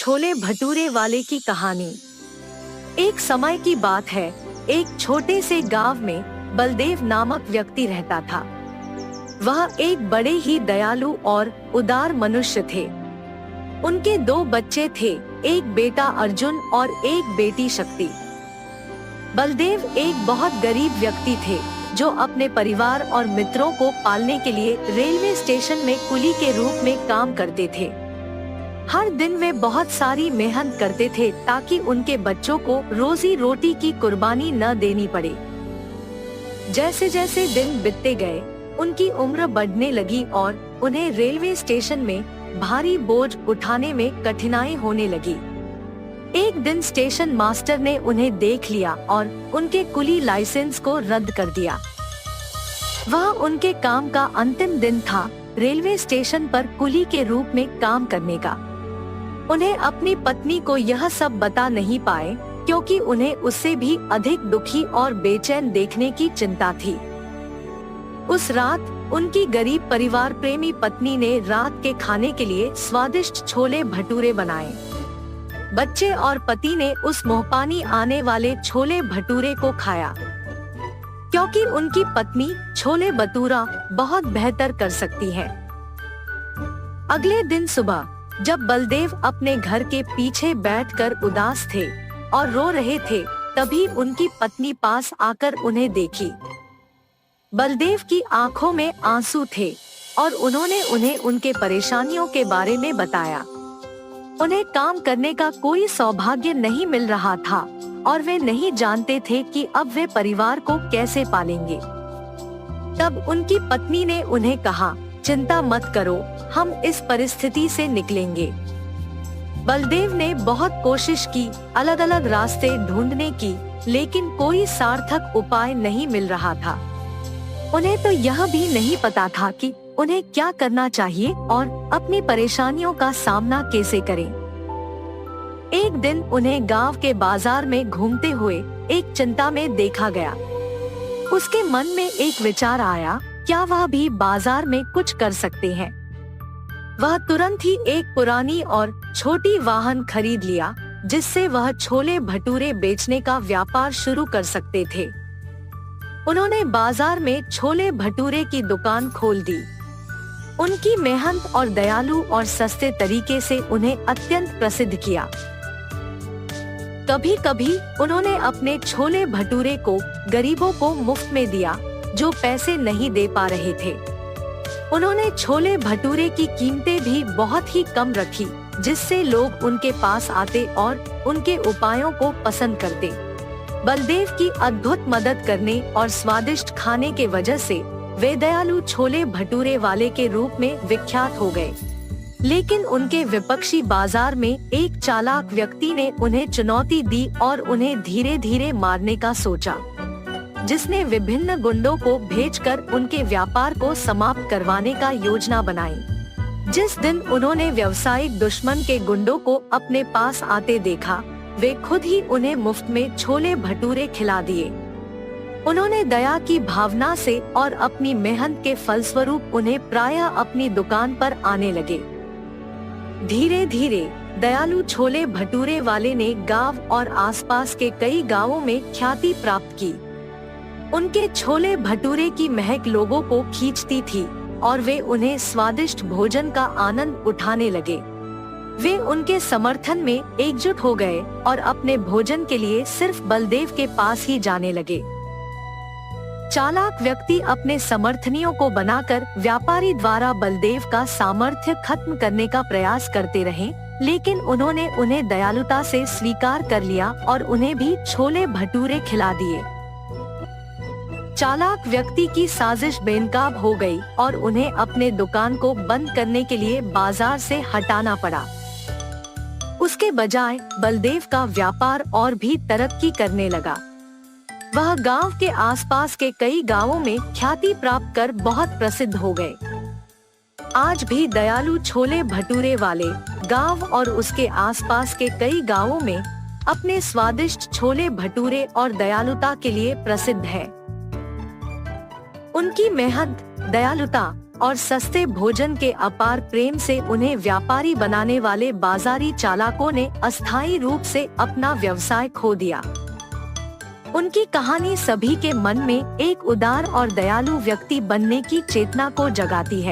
छोले भटूरे वाले की कहानी। एक समय की बात है, एक छोटे से गांव में बलदेव नामक व्यक्ति रहता था। वह एक बड़े ही दयालु और उदार मनुष्य थे। उनके 2 बच्चे थे, एक बेटा अर्जुन और एक बेटी शक्ति। बलदेव एक बहुत गरीब व्यक्ति थे जो अपने परिवार और मित्रों को पालने के लिए रेलवे स्टेशन में कुली के रूप में काम करते थे। हर दिन वे बहुत सारी मेहनत करते थे ताकि उनके बच्चों को रोजी रोटी की कुर्बानी न देनी पड़े। जैसे जैसे दिन बीतते गए, उनकी उम्र बढ़ने लगी और उन्हें रेलवे स्टेशन में भारी बोझ उठाने में कठिनाई होने लगी। एक दिन स्टेशन मास्टर ने उन्हें देख लिया और उनके कुली लाइसेंस को रद्द कर दिया। वह उनके काम का अंतिम दिन था, रेलवे स्टेशन पर कुली के रूप में काम करने का। उन्हें अपनी पत्नी को यह सब बता नहीं पाए क्योंकि उन्हें उससे भी अधिक दुखी और बेचैन देखने की चिंता थी। उस रात उनकी गरीब परिवार प्रेमी पत्नी ने रात के खाने के लिए स्वादिष्ट छोले भटूरे बनाए। बच्चे और पति ने उस मुंहपानी आने वाले छोले भटूरे को खाया क्योंकि उनकी पत्नी छोले भटूरा बहुत बेहतर कर सकती है। अगले दिन सुबह जब बलदेव अपने घर के पीछे बैठकर उदास थे और रो रहे थे, तभी उनकी पत्नी पास आकर उन्हें देखी। बलदेव की आंखों में आंसू थे और उन्होंने उन्हें उनके परेशानियों के बारे में बताया। उन्हें काम करने का कोई सौभाग्य नहीं मिल रहा था और वे नहीं जानते थे कि अब वे परिवार को कैसे पालेंगे। तब उनकी पत्नी ने उन्हें कहा, चिंता मत करो, हम इस परिस्थिति से निकलेंगे। बलदेव ने बहुत कोशिश की, अलग अलग रास्ते ढूंढने की, लेकिन कोई सार्थक उपाय नहीं मिल रहा था। उन्हें तो यह भी नहीं पता था कि उन्हें क्या करना चाहिए और अपनी परेशानियों का सामना कैसे करें। एक दिन उन्हें गांव के बाजार में घूमते हुए एक चिंता में देखा गया। उसके मन में एक विचार आया, क्या वह भी बाजार में कुछ कर सकते हैं। वह तुरंत ही एक पुरानी और छोटी वाहन खरीद लिया जिससे वह छोले भटूरे बेचने का व्यापार शुरू कर सकते थे। उन्होंने बाजार में छोले भटूरे की दुकान खोल दी। उनकी मेहनत और दयालु और सस्ते तरीके से उन्हें अत्यंत प्रसिद्ध किया। कभी कभी उन्होंने अपने छोले भटूरे को गरीबों को मुफ्त में दिया जो पैसे नहीं दे पा रहे थे। उन्होंने छोले भटूरे की कीमतें भी बहुत ही कम रखी जिससे लोग उनके पास आते और उनके उपायों को पसंद करते। बलदेव की अद्भुत मदद करने और स्वादिष्ट खाने के वजह से वे दयालु छोले भटूरे वाले के रूप में विख्यात हो गए। लेकिन उनके विपक्षी बाजार में एक चालाक व्यक्ति ने उन्हें चुनौती दी और उन्हें धीरे धीरे मारने का सोचा, जिसने विभिन्न गुंडों को भेजकर उनके व्यापार को समाप्त करवाने का योजना बनाई। जिस दिन उन्होंने व्यावसायिक दुश्मन के गुंडों को अपने पास आते देखा, वे खुद ही उन्हें मुफ्त में छोले भटूरे खिला दिए। उन्होंने दया की भावना से और अपनी मेहनत के फलस्वरूप उन्हें प्रायः अपनी दुकान पर आने लगे। धीरे धीरे दयालु छोले भटूरे वाले ने गांव और आसपास के कई गांवों में ख्याति प्राप्त की। उनके छोले भटूरे की महक लोगों को खींचती थी और वे उन्हें स्वादिष्ट भोजन का आनंद उठाने लगे। वे उनके समर्थन में एकजुट हो गए और अपने भोजन के लिए सिर्फ बलदेव के पास ही जाने लगे। चालाक व्यक्ति अपने समर्थनियों को बनाकर व्यापारी द्वारा बलदेव का सामर्थ्य खत्म करने का प्रयास करते रहे, लेकिन उन्होंने उन्हें दयालुता से स्वीकार कर लिया और उन्हें भी छोले भटूरे खिला दिए। चालाक व्यक्ति की साजिश बेनकाब हो गई और उन्हें अपने दुकान को बंद करने के लिए बाजार से हटाना पड़ा। उसके बजाय बलदेव का व्यापार और भी तरक्की करने लगा। वह गांव के आसपास के कई गांवों में ख्याति प्राप्त कर बहुत प्रसिद्ध हो गए। आज भी दयालु छोले भटूरे वाले गांव और उसके आसपास के कई गांवों में अपने स्वादिष्ट छोले भटूरे और दयालुता के लिए प्रसिद्ध है। उनकी मेहनत, दयालुता और सस्ते भोजन के अपार प्रेम से उन्हें व्यापारी बनाने वाले बाजारी चालाकों ने अस्थायी रूप से अपना व्यवसाय खो दिया। उनकी कहानी सभी के मन में एक उदार और दयालु व्यक्ति बनने की चेतना को जगाती है।